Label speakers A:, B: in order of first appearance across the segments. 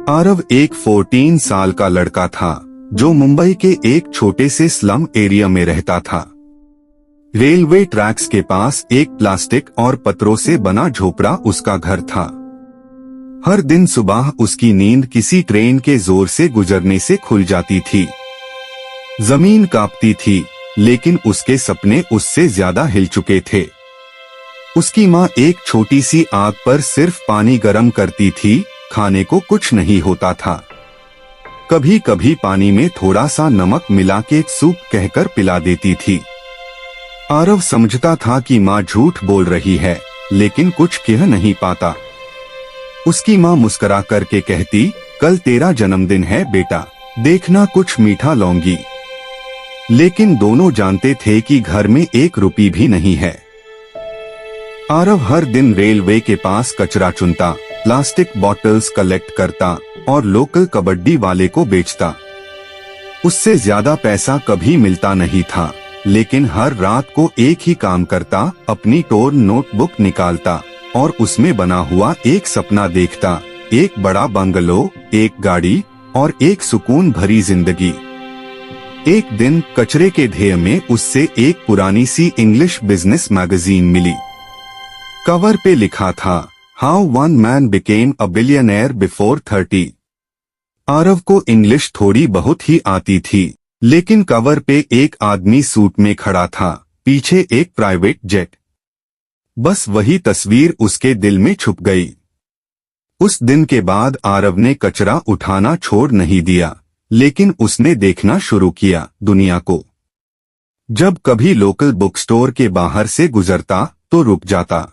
A: आरव एक 14 साल का लड़का था जो मुंबई के एक छोटे से स्लम एरिया में रहता था। रेलवे ट्रैक्स के पास एक प्लास्टिक और पत्रों से बना झोपड़ा उसका घर था। हर दिन सुबह उसकी नींद किसी ट्रेन के जोर से गुजरने से खुल जाती थी। जमीन कांपती थी, लेकिन उसके सपने उससे ज्यादा हिल चुके थे। उसकी माँ एक छोटी सी आग पर सिर्फ पानी गर्म करती थी, खाने को कुछ नहीं होता था। कभी कभी पानी में थोड़ा सा नमक मिला के सूप कहकर पिला देती थी। आरव समझता था कि माँ झूठ बोल रही है, लेकिन कुछ कह नहीं पाता। उसकी माँ मुस्कुरा करके कहती, कल तेरा जन्मदिन है बेटा, देखना कुछ मीठा लाऊंगी। लेकिन दोनों जानते थे कि घर में एक रुपया भी नहीं है। आरव हर दिन रेलवे के पास कचरा चुनता, प्लास्टिक बॉटल्स कलेक्ट करता और लोकल कबड्डी वाले को बेचता। उससे ज्यादा पैसा कभी मिलता नहीं था, लेकिन हर रात को एक ही काम करता, अपनी टोर्न नोटबुक निकालता और उसमें बना हुआ एक सपना देखता, एक बड़ा बंगलो, एक गाड़ी और एक सुकून भरी जिंदगी। एक दिन कचरे के ढेर में उससे एक पुरानी सी इंग्लिश बिजनेस मैगजीन मिली। कवर पे लिखा था, how one man became a billionaire before 30। Aarav को इंग्लिश थोड़ी बहुत ही आती थी, लेकिन कवर पे एक आदमी सूट में खड़ा था, पीछे एक प्राइवेट जेट। बस वही तस्वीर उसके दिल में छुप गई। उस दिन के बाद आरव ने कचरा उठाना छोड़ नहीं दिया, लेकिन उसने देखना शुरू किया दुनिया को। जब कभी लोकल बुक स्टोर के बाहर से गुजरता तो रुक जाता।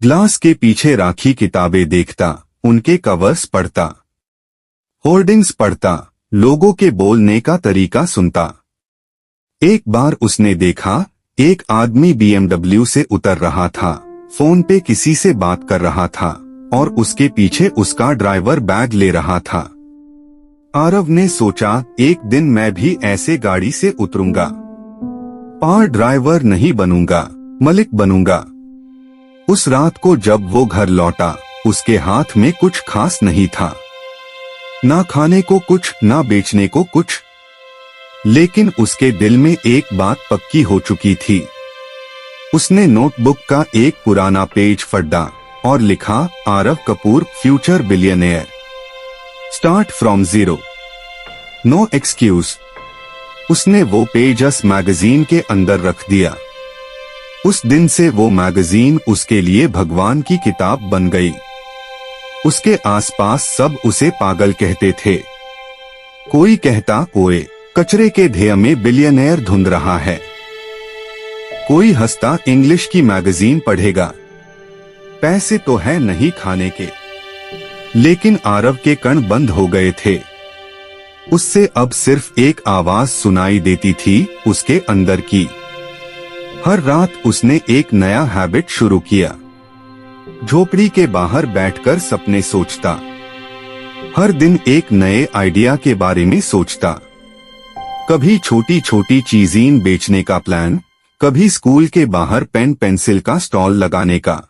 A: ग्लास के पीछे राखी किताबें देखता, उनके कवर्स पढ़ता, होर्डिंग्स पढ़ता, लोगों के बोलने का तरीका सुनता। एक बार उसने देखा, एक आदमी BMW से उतर रहा था, फोन पे किसी से बात कर रहा था और उसके पीछे उसका ड्राइवर बैग ले रहा था। आरव ने सोचा, एक दिन मैं भी ऐसे गाड़ी से उतरूंगा, पर ड्राइवर नहीं बनूंगा, मलिक बनूंगा। उस रात को जब वो घर लौटा, उसके हाथ में कुछ खास नहीं था, ना खाने को कुछ, ना बेचने को कुछ। लेकिन उसके दिल में एक बात पक्की हो चुकी थी। उसने नोटबुक का एक पुराना पेज फटा और लिखा, Aarav Kapoor, future billionaire, start from zero, no excuse. उसने वो पेज उस मैगजीन के अंदर रख दिया। उस दिन से वो मैगजीन उसके लिए भगवान की किताब बन गई। उसके आसपास सब उसे पागल कहते थे। कोई कहता, ओए, कचरे के ढेर में बिलियनेयर धुंध रहा है। कोई हंसता, इंग्लिश की मैगजीन पढ़ेगा, पैसे तो है नहीं खाने के। लेकिन आरव के कण बंद हो गए थे। उससे अब सिर्फ एक आवाज सुनाई देती थी, उसके अंदर की। हर रात उसने एक नया हैबिट शुरू किया। झोपड़ी के बाहर बैठकर सपने सोचता, हर दिन एक नए आइडिया के बारे में सोचता। कभी छोटी छोटी चीजें बेचने का प्लान, कभी स्कूल के बाहर पेन पेंसिल का स्टॉल लगाने का।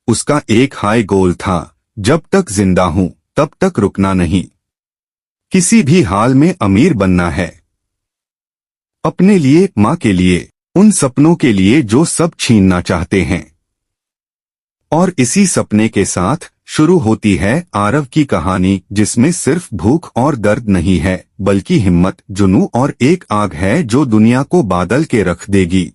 A: उसका एक हाई गोल था, जब तक जिंदा हूं तब तक रुकना नहीं, किसी भी हाल में अमीर बनना है। अपने लिए, माँ के लिए, उन सपनों के लिए जो सब छीनना चाहते हैं। और इसी सपने के साथ शुरू होती है आरव की कहानी, जिसमें सिर्फ भूख और दर्द नहीं है, बल्कि हिम्मत, जुनून और एक आग है जो दुनिया को बादल के रख देगी।